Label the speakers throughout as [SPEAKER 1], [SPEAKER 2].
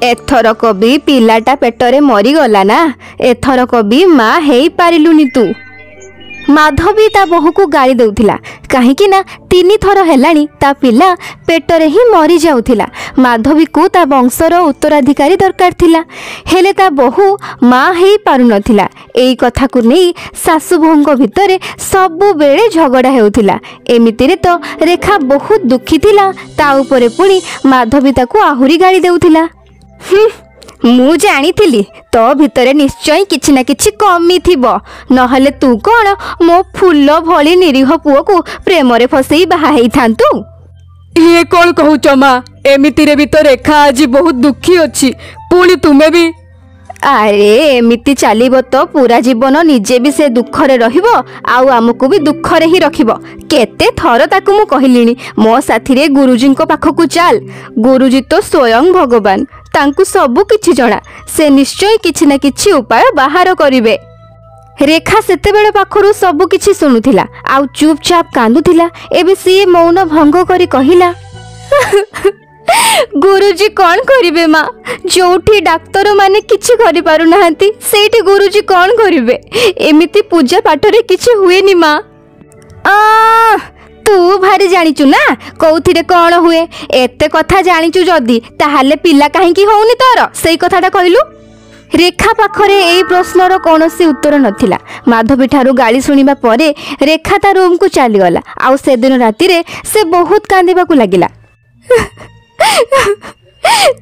[SPEAKER 1] एथरक भी पिलाटा पेटरे मरीगला ना, एथरक भी माँ हेई पारिलुनी तू। माधवी ता बहु को गाली देउथिला काहेकि ना 3 थर हेलानी ता पिला पेटरे ही मरी जाउथिला। माधवी को ता वंशर उत्तराधिकारी दरकार थिला, हेले ता बहु माँ हेई पारु नथिला। एई कथा को नहीं सासु बोहूंक भितरे सबु बेले झगड़ा हेउथिला। एमितिरे तो रेखा बहुत दुखी थिला, ता उपरे पुणी माधवी ताकू आहुरी गाली देउथिला। मु जानिथिली तो भितरे निश्चय किछि ना किछि कमी थिबो, नहले तू कोन मो फूल भली निरीह पुओ को प्रेम रे फसई बाहा हेई थांतु।
[SPEAKER 2] ये कोन कहूच मां, एमितिरे भी तो रेखा आज बहुत दुखी अछि, पुणी तुमे भी।
[SPEAKER 1] अरे एमिति चलिबो तो पूरा जीवन निजे भी से दुख रे रहिबो आउ हमकु भी दुख रे ही रखिबो। केते थर ताकू मु कहिलिनी मो साथी रे गुरुजी को पाखकु चल। गुरुजी तो स्वयं भगवान, तांकु सबु किछि जणा, से निश्चय किछि ना किछि उपाय बाहर करिवे। रेखा सेते बेले पाखरु सबु किछि सुनुथिला आउ चुपचाप कांदुथिला। एबे सी मौन भंग करी कहिला गुरुजी कौन करिवे माँ, जोठी डाक्तर माने किछि करि पारु नाहंती सेठी गुरुजी कौन करिवे। एमिति पूजा पाठ रे किछि हुएनी माँ। तू भारी जानिचु ना कौथिरे कौन हुए, एते कथा जानिचु जदी ताहाले पिला काहेकि होउनी तोर, सेई कथाटा कहिलु। रेखा पाखरे एई प्रश्नर कौनसी उत्तर नथिला। माधवी ठारू गाली सुनिबा परे रेखा ता रूम को चली गला आउ से दिन राती रे से बहुत कांदिबा को लागिला।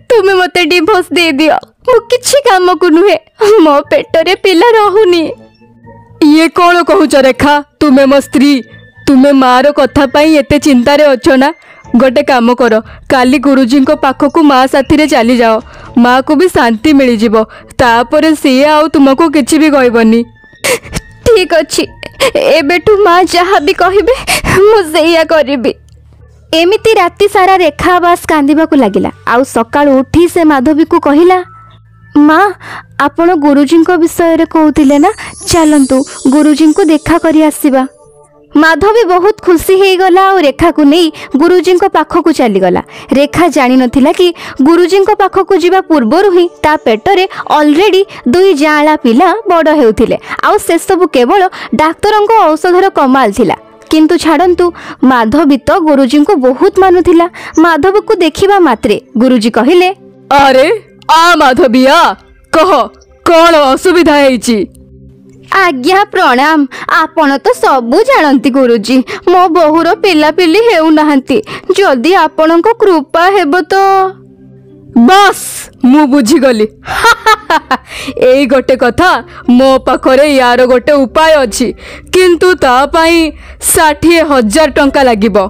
[SPEAKER 1] तुमे मते डिवोर्स दे दियो, मु किछि काम को नुहे, मो पेटरे पिला रहुनी।
[SPEAKER 2] ये कौन कहूच रेखा, तुमे मो स्त्री, तुमे मार कथा पाई एते चिंता रे अछो ना। गोटे काम कर, काली गुरुजी को पाखकु माँ साथी रे चली जाओ, माँ को भी शांति मिली जिवो, तापरे से आउ तुमको किछि भी कहबनी।
[SPEAKER 1] ठीक अछि, एबेठु माँ जहा भी कहिबे मु सेया करिबी। एमिति राति सारा रेखा बास कांदिबा को लागिला आउ सकाळ उठी से माधवी को कहिला, माँ आपण गुरुजी को विषय रे कहउतिले ना, चलंतु गुरुजी को देखा करी आसीबा। माधवी बहुत खुशी हो गला और रेखा को नहीं गुरुजी को पाखकु चली गला। रेखा जानी नथिला कि गुरुजी को पाखकु जीवा पूर्वरु ही ता पेटरे ऑलरेडी 2 जाळा पिला बड़ हेउथिले आउ से सब केवल डाक्तरन को औषधर कमाल थिला। किंतु छाड़ंतु माधवी तो गुरुजी को बहुत मानुथिला। माधव को देखिबा मात्रे गुरुजी कहिले,
[SPEAKER 2] अरे आ माधवी आ, कह कौन असुविधा हेछि।
[SPEAKER 1] आज्ञा प्रणाम, आपण तो सबू जानती गुरुजी, मो बहुर पिला पिली हेउ नाहंती, जदि आपण को कृपा हेबो तो।
[SPEAKER 2] बस मु बुझी गली एई गोटे कथा, मो पाखरे यार गोटे उपाय अछि, किंतु ता पाई 60,000 टंका लागिबो।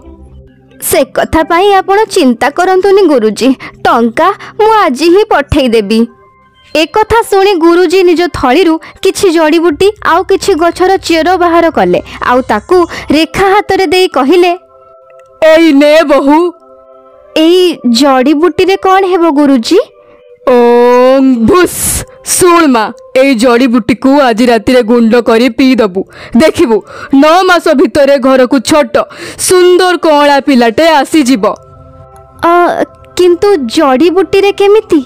[SPEAKER 1] से कथा पाई आपण चिंता करंतुनी गुरुजी, टंका मु आज ही पठेई देबी। एक कथा सुनी गुरुजी निज थळीरू किछि जड़ीबूटी आउ किछि गछर चेर बाहर कले आउ ताकू रेखा हाथ रे देई कहिले,
[SPEAKER 2] एई ने बहु।
[SPEAKER 1] एई जड़ीबूटी रे कोन हेबो गुरुजी।
[SPEAKER 2] ओम भुस, सुन मा, एई जड़ीबूटी को आज राति रे गुंड करी पी दबु, देखिबु 9 मास भितरे घर को छोट सुंदर कोला पिलाटे आसी जीवो।
[SPEAKER 1] किंतु जड़ीबूटी रे केमिति।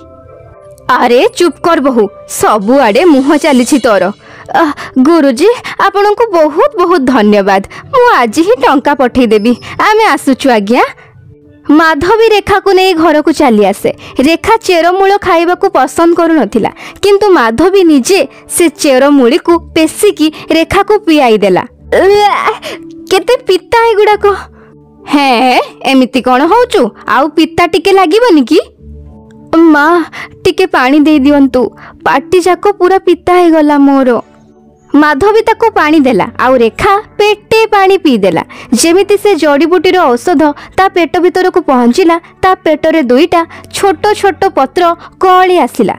[SPEAKER 1] अरे चुप कर बहु, सबु आड़े मुह चली तोर। गुरुजी आपण को बहुत बहुत धन्यवाद, मु आज ही टंका पठेई देबी, आमे आसुचु आज्ञा। माधवी रेखा को नहीं घर को चली आसे। रेखा चेरमूल खाइबा को पसंद करू नथिला, किंतु माधवी निजे से चेरमूली को पेसिकी रेखा को पियाई देला। केते पिता एगुडा को। है एमिति कोन होचु, आउ पिता टिके लागिबनी की। माँ टिके पानी दे दियंतु, पाटी जाको पूरा पिता है गला मोरो। माधवी ताको पानी देला आउ रेखा पेटे पानी पी देला। जेमिति से जड़ीबूटीर औषध ता पेट भीतर को पहुंचीला, ता पेटरे 2टा छोट छोट पत्र कळी आसिला।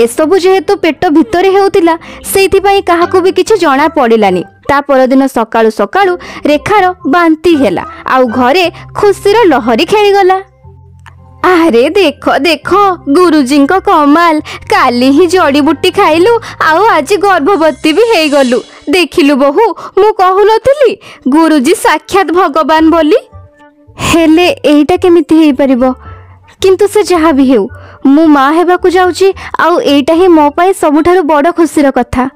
[SPEAKER 1] एसबु जेहेतु पेट भितरे हेउतिला, सेइथि पई काहाकू भी किछि जणा पड़िलानी। ता परदिन सकाळु सकाळु रेखार बांती हेला आउ घरे खुशीर लहरी खेली गला। अरे देखो देखो गुरुजी को कमाल, काली ही जड़ीबूटी खाइलु आउ आज गर्भवती भी हे गलु। देखिलु बहु, मु कहु नथिली गुरुजी साक्षात भगवान बोली। हेले एइटा केमिति हेई परिबो किंतु से जहाँ भी हेउ मु माँ हेबाकु जाउची आउ एइटा ही मो पाई सबुठारु बड़ खुशीर कथा।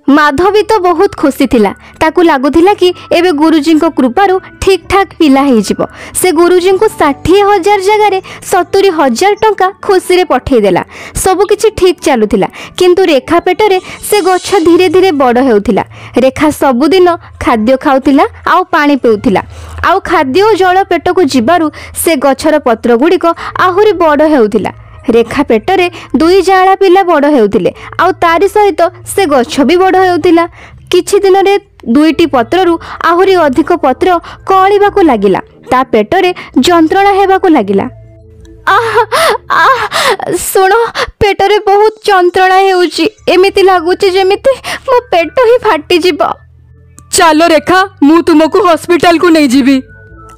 [SPEAKER 1] माधवी तो बहुत खुशी थिला। ताकू लागुथिला कि एबे गुरुजी को कृपारू ठीक ठाक पिला हेई जिवो। से गुरुजी को 60,000 जगार 70,000 टंका खुशी रे पठेई देला। सब किछि ठीक चलुथिला किंतु रेखा पेटरे से गछ धीरे धीरे बड़ हेउथिला। रेखा सबुदिन खाद्य खाउथिला आउ पानी पिउथिला आउ खाद्य और जल पेट को जिबारु से गछर पत्र गुड़िक आहुरी बड़ हेउथिला। रेखा पेटरे 2 जाड़ा पिला बड़ हेउथिले आउ तारी सहित से गछ भी बड़ हेउथिला। किछि दिन रे 2टी पत्ररू आहुरी अधिक पत्र कळिबाकू लागिला। ता पेटरे जंत्रणा हेबाकू लागिला। सुनो पेटरे बहुत जंत्रणा हेउची। एमिति लागुची जेमिति मो पेट ही फाटी जिवो।
[SPEAKER 2] चलो रेखा मु तुमको हॉस्पिटल को नहीं जीवी।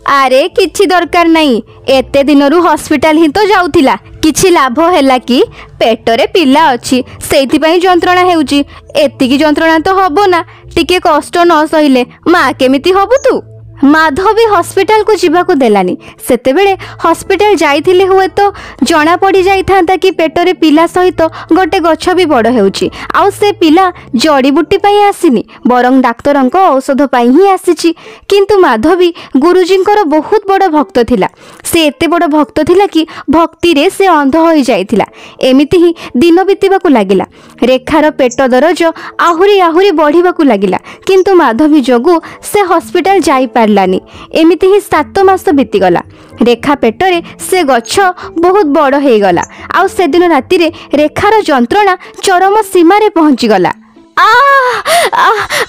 [SPEAKER 1] अरे किछि दरकार नहीं। एते दिनरू हॉस्पिटल ही तो जाउथिला। किछि लाभ हैला कि पेटरे पिला अछि सेति पई जंत्रणा हेउची। एतिकी जंत्रणा तो हबो ना। टिके कष्ट न सहिले माँ केमिति हबु तू। माधवी हॉस्पिटल को जीवाको देलानी। सेते बेले हॉस्पिटल जाइथिले हुए तो जना पड़ी जाइथांता कि पेटरे पिला सहित गोटे गछ भी बड़ हेउची आउ से पिला जड़ी बूटी पई आसीनी बरंग डाक्तरंको औषध पई ही आसीची। किंतु माधवी गुरुजींकर बहुत बड़ भक्त थिला। से एते बड़ भक्त थिला कि भक्ति रे से अंध होई जाइथिला। एमिति ही दिन बीतीबाकू लागिला। रेखार पेट दरज आहुरी आहुरी बढ़िबाकू लागिला किंतु माधवी जोगु से हॉस्पिटल जाई लानी। एमिति ही 7 मास बीतीगला। रेखा पेटरे से गछ बहुत बड़ हो गला आउ से दिन राति रे रेखार जंत्रणा चरम सीमा रे पहुंची गला।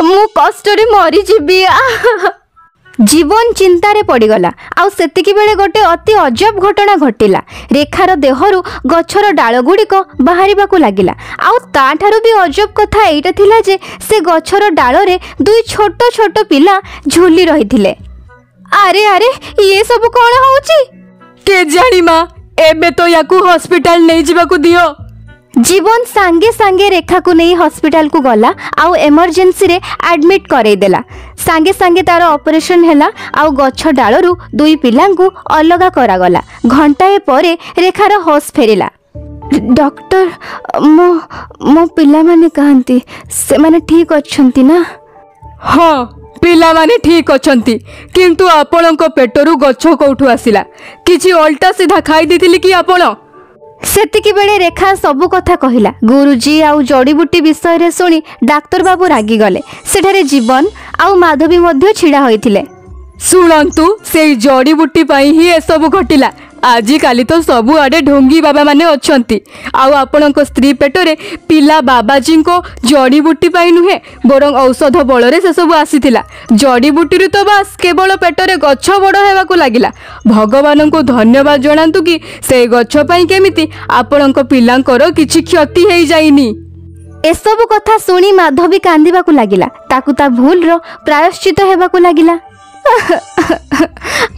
[SPEAKER 1] मु कष्ट रे मरी जीवी। जीवन चिंतारे पड़गला आउ सेतिकी बेले गोटे अति अजब घटना घटिला। रेखार देहरु गछर डाल गुड़िक बाहरिबाकू लागिला आउ ताठारु भी अजब कथा एइटा थिला जे से गछर डाल रे 2 छोट छोट पिला झुली रहिथिले। अरे अरे ये सब कोन होउची
[SPEAKER 2] के जानी माँ एबे तो याकू हॉस्पिटल नहीं जीवाकू दियो।
[SPEAKER 1] जीवन सांगे सांगे रेखा को नहीं हॉस्पिटल को गला आउ इमरजेंसी रे एडमिट करे देला। सांगे सांगे तार ऑपरेशन हैला आउ गछ डालरू 2 पिलांकु अलगा करा गला। घंटाए परे रेखार होश फेरिला। डॉक्टर मो पिला माने कहंती से माने ठीक अछंती ना।
[SPEAKER 2] हाँ पिला माने ठीक अछंती किंतु आपणक पेटरू गछ कोठू आसिला किछि उल्टा सीधा खाई दिथिली कि आपण।
[SPEAKER 1] सेतिकी बेले रेखा सबु कथा कहिला। गुरुजी आउ जड़ीबूटी विषय रे सुनी डाक्टर बाबू रागी गले। सेठारे जीवन आउ माधवी मध्य छिड़ा होइथिले।
[SPEAKER 2] सुनंतु से जड़ीबूटी पाई ही ए सब घटिला। आजि काली तो सबु आडे ढोंगी बाबा माने अछंती आउ आपणक स्त्री पेटरे पिला बाबाजी को जड़ीबूटी पाई नुहे बरंग औषध बलरे से सब आसीथिला। जड़ीबूटी रे तो बास केवल पेटरे गछ बड़ हेबाकू लागिला। भगवान को धन्यवाद जणांतु कि से गछ पाई केमिति आपणक पिलांकर किछि क्षति हेई जाइनी।
[SPEAKER 1] एसबु कथा सुनी माधवी कांदिबाकू लागिला। ताकू ता भूल रो प्रायश्चित हेबाकू लागिला।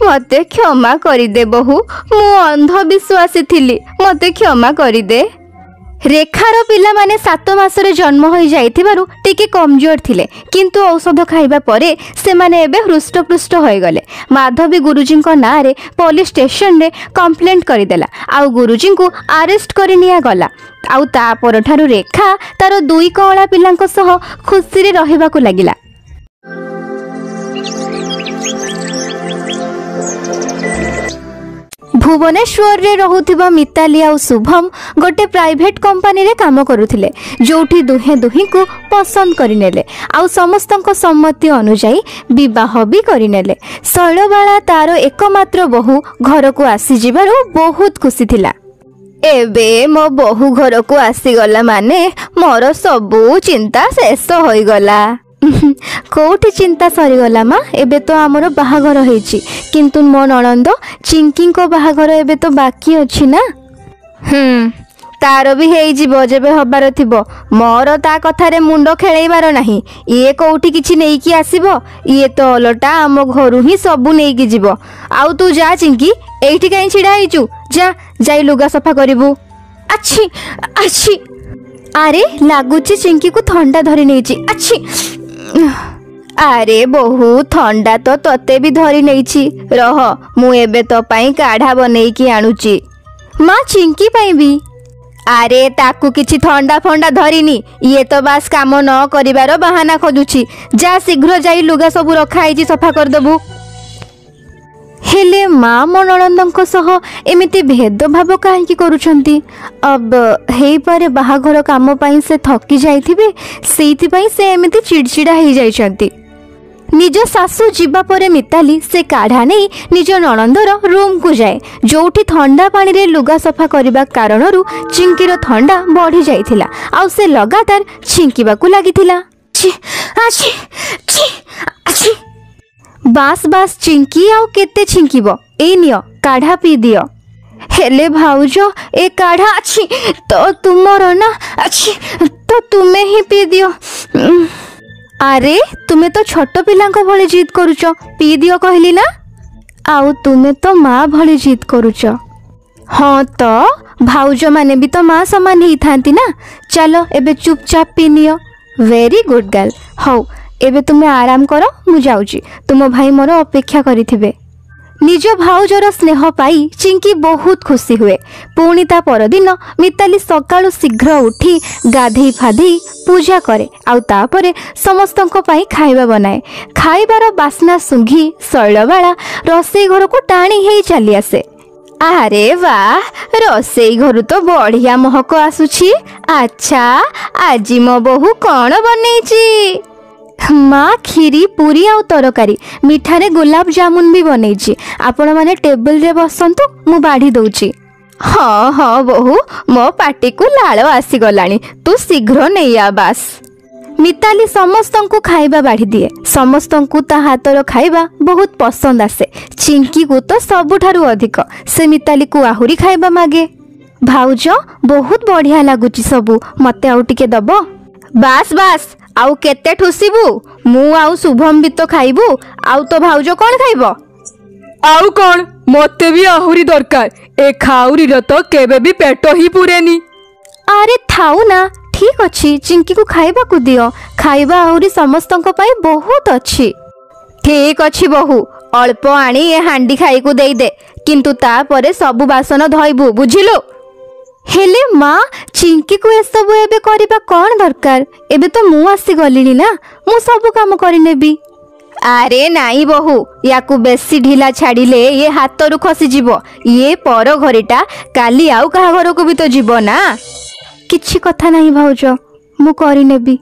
[SPEAKER 1] मते क्षमा करिदे बहु मु अंधविश्वासी थिली मते क्षमा करिदे। रेखार पिला माने 7 मासरे जन्म होई जाइथिबारु टिके कमजोर थिले किंतु औषध खाइबा परे से माने एबे हृष्टपुष्ट होई गले। माधवी गुरुजी को ना रे पुलिस स्टेशन रे कंप्लेंट करिदेला आउ गुरुजी को अरेस्ट करि निया गला। आउ ता परठारु रेखा तार 2 कळा पिलांक सह खुशी रे रहिबाकू लागिला। भुवनेश्वर रे रहुथिबा मिताली आउ शुभम गोटे प्राइवेट कंपनी रे काम करुथिले जोठी दुहे दुही को पसंद करिनेले आउ समस्तक सम्मति अनुसार विवाह भी करिनेले। शैलबाला तार एकमात्र बहु घर को आसी जिबारु बहुत खुशी थिला। एबे मो बहु घर को आसी गला माने मोर सबु चिंता शेष होई गला। कोठी चिंता सरीगला माँ एबे तो आमर बाहाघर होइछि किंतु मो ननंद चिंकी को बाहाघर एबे तो बाकी अछि ना। तार भी हेई जिवो जेबे हबार थिबो। मोर ता कथारे मुंडो खेळैबार नाही। ये कोठी किछि नेई की आसीबो ये तो अलटा आम घरु ही सबु नेई की जिवो। आउ तू जा चिंकी एठी काई छिडा आइचु जा जाई लुगा सफा करिवु। अच्छी अच्छी अरे लागुची चिंकी को ठंडा धरी नेइछि। अच्छी ଆରେ ବୋହୁ ଥଣ୍ଡା ତ ତତେ ବି ଧରି ନେଇଛି, ରହ ମୁଁ ଏବେ ତୋ ପାଇଁ କାଢ଼ା ବନେଇକି ଆଣୁଛି। ମା ଚିଙ୍କି ପାଇଁ ବି। ଆରେ ତାକୁ କିଛି ଥଣ୍ଡା ଫଣ୍ଡା ଧରିନି, ଇଏ ତ ବାସ୍ କାମ ନ କରିବାର ବାହାନା ଖୋଜୁଛି। ଯା ଶୀଘ୍ର ଯାଇ ଲୁଗା ସବୁ ରଖା ହେଇଛି ସଫା କରିଦେବୁ। ହେଲେ ମା ମୋ ନଣନ୍ଦଙ୍କ ସହ ଏମିତି ଭେଦଭାବ କାହିଁକି କରୁଛନ୍ତି? ହେଇପାରେ ବାହାଘର କାମ ପାଇଁ ସେ ଥକି ଯାଇଥିବେ, ସେଇଥିପାଇଁ ସେ ଏମିତି ଚିଡ଼ଚିଡ଼ା ହେଇଯାଇଛନ୍ତି। ନିଜ ଶାଶୁ ଯିବା ପରେ ମିତାଲି ସେ କାଢ଼ା ନେଇ ନିଜ ନଣନ୍ଦର ରୁମ୍କୁ ଯାଏ, ଯୋଉଠି ଥଣ୍ଡା ପାଣିରେ ଲୁଗା ସଫା କରିବା କାରଣରୁ ଚିଙ୍କିର ଥଣ୍ଡା ବଢ଼ି ଯାଇଥିଲା ଆଉ ସେ ଲଗାତାର ଛିଙ୍କିବାକୁ ଲାଗିଥିଲା। ବାସ୍ ବାସ୍ ଚିଙ୍କି ଆଉ କେତେ ଛିଙ୍କିବ? ଏଇ ନିଅ କାଢ଼ା ପିଇ ଦିଅ। ହେଲେ ଭାଉଜ ଏ କାଢ଼ା ତ ତୁମର ନା, ତ ତୁମେ ହିଁ ପିଇ ଦିଅ। ଆରେ ତୁମେ ତ ଛୋଟ ପିଲାଙ୍କ ଭଳି ଜିଦ୍ କରୁଛ, ପିଇ ଦିଅ କହିଲି ନା। ଆଉ ତୁମେ ତ ମା ଭଳି ଜିଦ୍ କରୁଛ। ହଁ ତ ଭାଉଜ ମାନେ ବି ତ ମା ସମାନ ହେଇଥାନ୍ତି ନା। ଚାଲ ଏବେ ଚୁପଚାପ ପିଇ ନିଅ। Very good girl. ହଉ ଏବେ ତୁମେ ଆରାମ କର, ମୁଁ ଯାଉଛି, ତୁମ ଭାଇ ମୋର ଅପେକ୍ଷା କରିଥିବେ। ନିଜ ଭାଉଜର ସ୍ନେହ ପାଇ ଚିଙ୍କି ବହୁତ ଖୁସି ହୁଏ। ପୁଣି ତା ପରଦିନ ମିତାଲି ସକାଳୁ ଶୀଘ୍ର ଉଠି ଗାଧେଇ ଫାଧେଇ ପୂଜା କରେ ଆଉ ତାପରେ ସମସ୍ତଙ୍କ ପାଇଁ ଖାଇବା ବନାଏ। ଖାଇବାର ବାସ୍ନା ଶୁଙ୍ଘି ଶୈଳବାଳା ରୋଷେଇ ଘରକୁ ଟାଣି ହେଇ ଚାଲି ଆସେ। ଆରେ ବାଃ, ରୋଷେଇ ଘରୁ ତ ବଢ଼ିଆ ମହକ ଆସୁଛି। ଆଚ୍ଛା ଆଜି ମୋ ବୋହୁ କ'ଣ ବନେଇଛି? ମା କ୍ଷୀରି, ପୁରୀ ଆଉ ତରକାରୀ, ମିଠାରେ ଗୋଲାପ ଜାମୁନ ବି ବନେଇଛି। ଆପଣମାନେ ଟେବୁଲରେ ବସନ୍ତୁ, ମୁଁ ବାଢ଼ି ଦଉଛି। ହଁ ହଁ ବୋହୁ, ମୋ ପାଟିକୁ ଲାଳ ଆସିଗଲାଣି, ତୁ ଶୀଘ୍ର ନେଇଆ ବାସ୍। ମିତାଲି ସମସ୍ତଙ୍କୁ ଖାଇବା ବାଢ଼ି ଦିଏ। ସମସ୍ତଙ୍କୁ ତା ହାତର ଖାଇବା ବହୁତ ପସନ୍ଦ ଆସେ। ଚିଙ୍କିକୁ ତ ସବୁଠାରୁ ଅଧିକ। ସେ ମିତାଲିକୁ ଆହୁରି ଖାଇବା ମାଗେ। ଭାଉଜ ବହୁତ ବଢ଼ିଆ ଲାଗୁଛି ସବୁ, ମତେ ଆଉ ଟିକେ ଦବ? ବାସ୍ ବାସ୍, ଆଉ କେତେ ଠୁସିବୁ? ମୁଁ ଆଉ ଶୁଭମ ବି ତ ଖାଇବୁ, ଆଉ ତ ଭାଉଜ କ'ଣ ଖାଇବ?
[SPEAKER 2] ଆଉ କ'ଣ, ମତେ ବି ଆହୁରି ଦରକାର। ଏ ଖାଉରିର ତ କେବେ ବି ପେଟ ହିଁ ପୁରେନି।
[SPEAKER 1] ଆରେ ଥାଉ ନା, ଠିକ ଅଛି, ଚିଙ୍କିକୁ ଖାଇବାକୁ ଦିଅ। ଖାଇବା ଆହୁରି ସମସ୍ତଙ୍କ ପାଇଁ ବହୁତ ଅଛି। ଠିକ ଅଛି ବୋହୁ, ଅଳ୍ପ ଆଣି ଏ ହାଣ୍ଡି ଖାଇକୁ ଦେଇଦେ, କିନ୍ତୁ ତାପରେ ସବୁ ବାସନ ଧୋଇବୁ, ବୁଝିଲୁ? ହେଲେ ମା, ଚିଙ୍କିକୁ ଏସବୁ ଏବେ କରିବା କ'ଣ ଦରକାର? ଏବେ ତ ମୁଁ ଆସିଗଲିଣି ନା, ମୁଁ ସବୁ କାମ କରିନେବି। ଆରେ ନାଇଁ ବୋହୁ, ୟାକୁ ବେଶୀ ଢିଲା ଛାଡ଼ିଲେ ଇଏ ହାତରୁ ଖସିଯିବ। ଇଏ ପର ଘରିଟା, କାଲି ଆଉ କାହା ଘରକୁ ବି ତ ଯିବ ନା। କିଛି କଥା ନାହିଁ ଭାଉଜ, ମୁଁ କରିନେବି।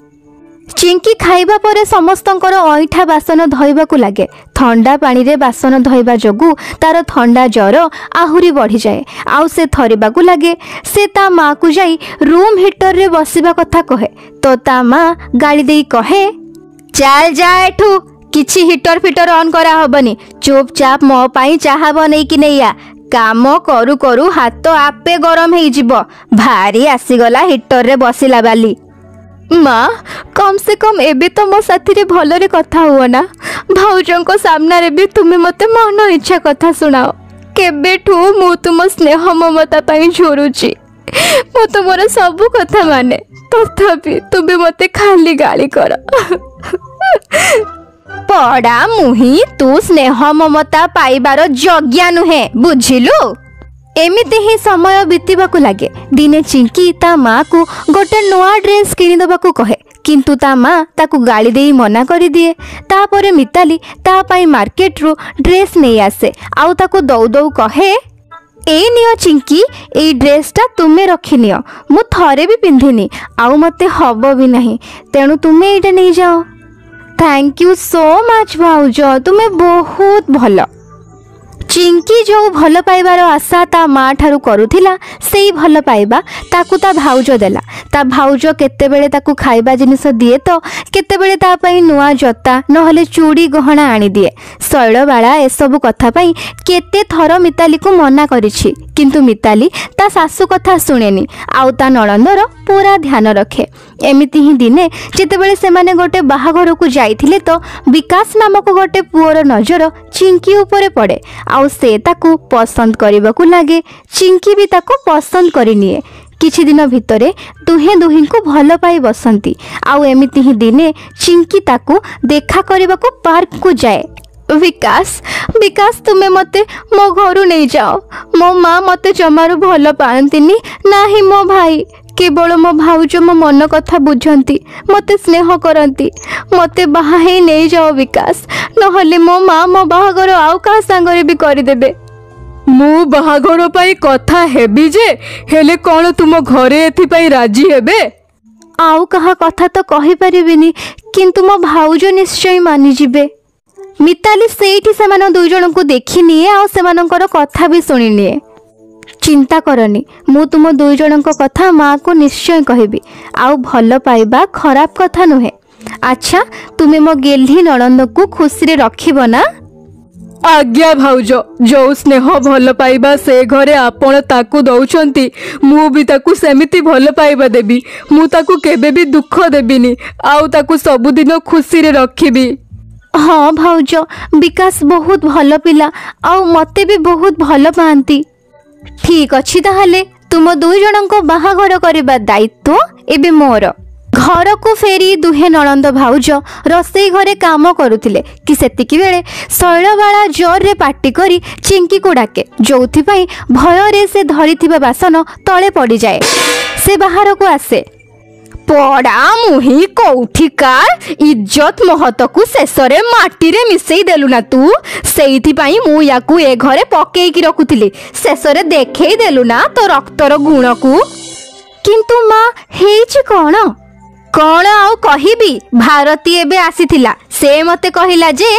[SPEAKER 1] ଚିଙ୍କି ଖାଇବା ପରେ ସମସ୍ତଙ୍କର ଅଇଁଠା ବାସନ ଧୋଇବାକୁ ଲାଗେ। ଥଣ୍ଡା ପାଣିରେ ବାସନ ଧୋଇବା ଯୋଗୁଁ ତାର ଥଣ୍ଡା ଜ୍ୱର ଆହୁରି ବଢ଼ିଯାଏ ଆଉ ସେ ଥରିବାକୁ ଲାଗେ। ସେ ତା ମାକୁ ଯାଇ ରୁମ୍ ହିଟରରେ ବସିବା କଥା କହେ ତ ତା ମା ଗାଳି ଦେଇ କହେ, ଚାଲ ଯା ଏଠୁ, କିଛି ହିଟର ଫିଟର ଅନ୍ କରାହବନି, ଚୁପଚାପ ମୋ ପାଇଁ ଚାହା ବନେଇକି ନେଇଆ। କାମ କରୁ କରୁ ହାତ ଆପେ ଗରମ ହେଇଯିବ। ଭାରି ଆସିଗଲା ହିଟରରେ ବସିଲା ବାଲି। ମା, କମ ସେ କମ ଏବେ ତ ମୋ ସାଥିରେ ଭଲରେ କଥା ହୁଅ ନା। ଭାଉଜଙ୍କ ସାମ୍ନାରେ ବି ତୁମେ ମତେ ମନ ଇଚ୍ଛା କଥା ଶୁଣାଅ। କେବେଠୁ ମୁଁ ତୁମ ସ୍ନେହ ମମତା ପାଇଁ ଝୁରୁଛି। ମୁଁ ତୁମର ସବୁ କଥା ମାନେ, ତଥାପି ତୁମେ ମତେ ଖାଲି ଗାଳି କର। ପଡ଼ା ମୁହିଁ, ତୁ ସ୍ନେହ ମମତା ପାଇବାର ଯୋଗ୍ୟ ନୁହେଁ, ବୁଝିଲୁ? ଏମିତି ହିଁ ସମୟ ବିତିବାକୁ ଲାଗେ। ଦିନେ ଚିଙ୍କି ତା ମାକୁ ଗୋଟେ ନୂଆ ଡ୍ରେସ୍ କିଣିଦେବାକୁ କହେ, କିନ୍ତୁ ତା ମା ତାକୁ ଗାଳି ଦେଇ ମନା କରିଦିଏ। ତାପରେ ମିତାଲି ତା ପାଇଁ ମାର୍କେଟରୁ ଡ୍ରେସ୍ ନେଇ ଆସେ ଆଉ ତାକୁ ଦଉ ଦଉ କହେ, ଏଇ ନିଅ ଚିଙ୍କି, ଏଇ ଡ୍ରେସ୍ଟା ତୁମେ ରଖିନିଅ। ମୁଁ ଥରେ ବି ପିନ୍ଧିନି ଆଉ ମତେ ହବ ବି ନାହିଁ, ତେଣୁ ତୁମେ ଏଇଟା ନେଇଯାଅ। थैंक यू सो मच भाउज, तुमे बहुत भल। चिंकी जो भल पाइबार आशा ता माँ ठारू करुथिला, सेई भल पाइबा ताकू ता भाउज देला। ता भाउज केतेबेले ताकू खाइबा जिनिस दिए तो केतेबेले ता पई नुआ जता नहले चूड़ी गहना आनी दिए। शैलबाला एसबु कथा पई केते थर मिताली को मना करिछि, किंतु मिताली ता सासु कथा सुनेनी आउ ता नणंदर पूरा ध्यान रखे। एमिति ही दिने जेतेबेले सेमाने गोटे बाहाघर को जाइथिले तो विकास नामक गोटे पुअर नजर चिंकी उपरे पड़े आउ से ताकू पसंद करबाकू लागे। चिंकी भी ताकू पसंद करिनिए, କିଛି ଦିନ ଭିତରେ ଦୁହେଁ ଦୁହିଁଙ୍କୁ ଭଲ ପାଇ ବସନ୍ତି। ଆଉ ଏମିତି ହିଁ ଦିନେ ଚିଙ୍କି ତାକୁ ଦେଖା କରିବାକୁ ପାର୍କକୁ ଯାଏ। ବିକାଶ ବିକାଶ ତୁମେ ମୋତେ ମୋ ଘରୁ ନେଇଯାଅ। ମୋ ମା ମୋତେ ଜମାରୁ ଭଲ ପାଆନ୍ତିନି, ନାହିଁ ମୋ ଭାଇ। କେବଳ ମୋ ଭାଉଜ ମୋ ମନ କଥା ବୁଝନ୍ତି, ମୋତେ ସ୍ନେହ କରନ୍ତି। ମୋତେ ବାହା ହେଇ ନେଇଯାଅ ବିକାଶ, ନହେଲେ ମୋ ମା ମୋ ବାହାଘର ଆଉ କାହା ସାଙ୍ଗରେ ବି କରିଦେବେ।
[SPEAKER 2] ମୁଁ ବାହାଘର ପାଇଁ କଥା ହେବି ଯେ, ହେଲେ କ'ଣ ତୁମ ଘରେ ଏଥିପାଇଁ ରାଜି ହେବେ?
[SPEAKER 1] ଆଉ କାହା କଥା ତ କହିପାରିବିନି, କିନ୍ତୁ ମୋ ଭାଉଜ ନିଶ୍ଚୟ ମାନିଯିବେ। ମିତାଲି ସେଇଠି ସେମାନେ ଦୁଇ ଜଣଙ୍କୁ ଦେଖିନିଏ ଆଉ ସେମାନଙ୍କର କଥା ବି ଶୁଣିନିଏ। ଚିନ୍ତା କରନି, ମୁଁ ତୁମ ଦୁଇ ଜଣଙ୍କ କଥା ମାଆକୁ ନିଶ୍ଚୟ କହିବି। ଆଉ ଭଲ ପାଇବା ଖରାପ କଥା ନୁହେଁ। ଆଚ୍ଛା, ତୁମେ ମୋ ଗେହ୍ଲି ନଣନ୍ଦକୁ ଖୁସିରେ ରଖିବ ନା?
[SPEAKER 2] ଆଜ୍ଞା ଭାଉଜ, ଯୋଉ ସ୍ନେହ ଭଲ ପାଇବା ସେ ଘରେ ଆପଣ ତାକୁ ଦଉଛନ୍ତି, ମୁଁ ବି ତାକୁ ସେମିତି ଭଲ ପାଇବା ଦେବି। ମୁଁ ତାକୁ କେବେ ବି ଦୁଃଖ ଦେବିନି, ଆଉ ତାକୁ ସବୁଦିନ ଖୁସିରେ ରଖିବି।
[SPEAKER 1] ହଁ ଭାଉଜ, ବିକାଶ ବହୁତ ଭଲ ପିଲା, ଆଉ ମୋତେ ବି ବହୁତ ଭଲ ପାଆନ୍ତି। ଠିକ୍ ଅଛି, ତାହେଲେ ତୁମ ଦୁଇ ଜଣଙ୍କ ବାହାଘର କରିବା ଦାୟିତ୍ୱ ଏବେ ମୋର। ଘରକୁ ଫେରି ଦୁହେଁ ନଣନ୍ଦ ଭାଉଜ ରୋଷେଇ ଘରେ କାମ କରୁଥିଲେ କି ସେତିକି ବେଳେ ଶୈଳବାଳା ଜୋରରେ ପାଟି କରି ଚିଙ୍କିକୁ ଡାକେ, ଯୋଉଥିପାଇଁ ଭୟରେ ସେ ଧରିଥିବା ବାସନ ତଳେ ପଡ଼ିଯାଏ। ସେ ବାହାରକୁ ଆସେ। ପଡ଼ା ମୁହିଁ କୋଉଠିକାର ଇଜ୍ଜତ ମହତକୁ ଶେଷରେ ମାଟିରେ ମିଶେଇ ଦେଲୁ ନା ତୁ। ସେଇଥିପାଇଁ ମୁଁ ୟାକୁ ଏ ଘରେ ପକେଇକି ରଖୁଥିଲି, ଶେଷରେ ଦେଖେଇ ଦେଲୁ ନା ତୋ ରକ୍ତର ଗୁଣକୁ। କିନ୍ତୁ ମା, ହେଇଛି କ'ଣ? କ'ଣ ଆଉ କହିବି? ଭାରତୀ ଏବେ ଆସିଥିଲା। ସେ ମୋତେ କହିଲା ଯେ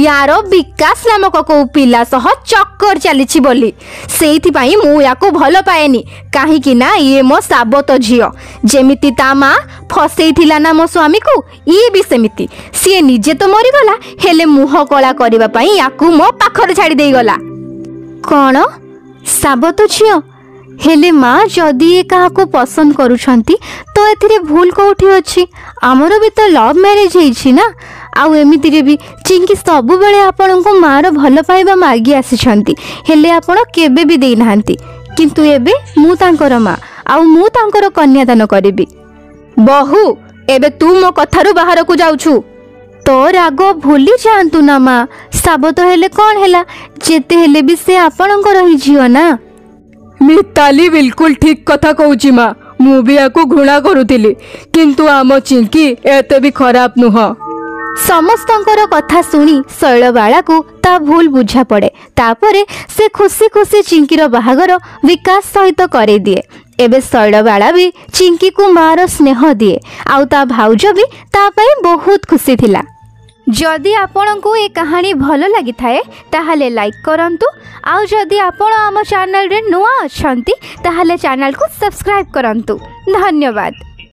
[SPEAKER 1] ୟାର ବିକାଶ ନାମକ କୋଉ ପିଲା ସହ ଚକ୍କର ଚାଲିଛି ବୋଲି। ସେଇଥିପାଇଁ ମୁଁ ୟାକୁ ଭଲ ପାଏନି, କାହିଁକି ନା ଇଏ ମୋ ସାବତ ଝିଅ। ଯେମିତି ତା ମା ଫସେଇଥିଲା ନା ମୋ ସ୍ୱାମୀକୁ, ଇଏ ବି ସେମିତି। ସିଏ ନିଜେ ତ ମରିଗଲା, ହେଲେ ମୁହଁ କଳା କରିବା ପାଇଁ ୟାକୁ ମୋ ପାଖରେ ଛାଡ଼ି ଦେଇଗଲା। କ'ଣ ସାବତ ଝିଅ? ହେଲେ ମା, ଯଦି ଏ କାହାକୁ ପସନ୍ଦ କରୁଛନ୍ତି ତ ଏଥିରେ ଭୁଲ କେଉଁଠି ଅଛି? ଆମର ବି ତ ଲଭ୍ ମ୍ୟାରେଜ୍ ହେଇଛି ନା। ଆଉ ଏମିତିରେ ବି ଚିଙ୍କି ସବୁବେଳେ ଆପଣଙ୍କୁ ମାଆର ଭଲ ପାଇବା ମାଗି ଆସିଛନ୍ତି, ହେଲେ ଆପଣ କେବେ ବି ଦେଇନାହାନ୍ତି। କିନ୍ତୁ ଏବେ ମୁଁ ତାଙ୍କର ମା, ଆଉ ମୁଁ ତାଙ୍କର କନ୍ୟାଦାନ କରିବି। ବୋହୂ, ଏବେ ତୁ ମୋ କଥାରୁ ବାହାରକୁ ଯାଉଛୁ। ତୋ ରାଗ ଭୁଲି ଯାଆନ୍ତୁ ନା ମା। ସାବତ ହେଲେ କ'ଣ ହେଲା, ଯେତେ ହେଲେ ବି ସେ ଆପଣଙ୍କର ହିଁ ଝିଅ ନା।
[SPEAKER 2] ମିତାଲି ବିଲକୁଲ ଠିକ କଥା କହୁଛି ମା। ମୁଁ ବି ୟାକୁ ଘୃଣା କରୁଥିଲି, କିନ୍ତୁ ଆମ ଚିଙ୍କି ଏତେ ବି ଖରାପ ନୁହଁ।
[SPEAKER 1] ସମସ୍ତଙ୍କର କଥା ଶୁଣି ଶୈଳବାଳାକୁ ତା ଭୁଲ ବୁଝା ପଡ଼େ। ତାପରେ ସେ ଖୁସି ଖୁସି ଚିଙ୍କିର ବାହାଘର ବିକାଶ ସହିତ କରେଇଦିଏ। ଏବେ ଶୈଳବାଳା ବି ଚିଙ୍କିକୁ ମାଆର ସ୍ନେହ ଦିଏ, ଆଉ ତା ଭାଉଜ ବି ତା ପାଇଁ ବହୁତ ଖୁସି ଥିଲା। ଯଦି ଆପଣଙ୍କୁ ଏ କାହାଣୀ ଭଲ ଲାଗିଥାଏ ତାହେଲେ ଲାଇକ୍ କରନ୍ତୁ, ଆଉ ଯଦି ଆପଣ ଆମ ଚ୍ୟାନେଲରେ ନୂଆ ଅଛନ୍ତି ତାହେଲେ ଚ୍ୟାନେଲକୁ ସବସ୍କ୍ରାଇବ୍ କରନ୍ତୁ। ଧନ୍ୟବାଦ।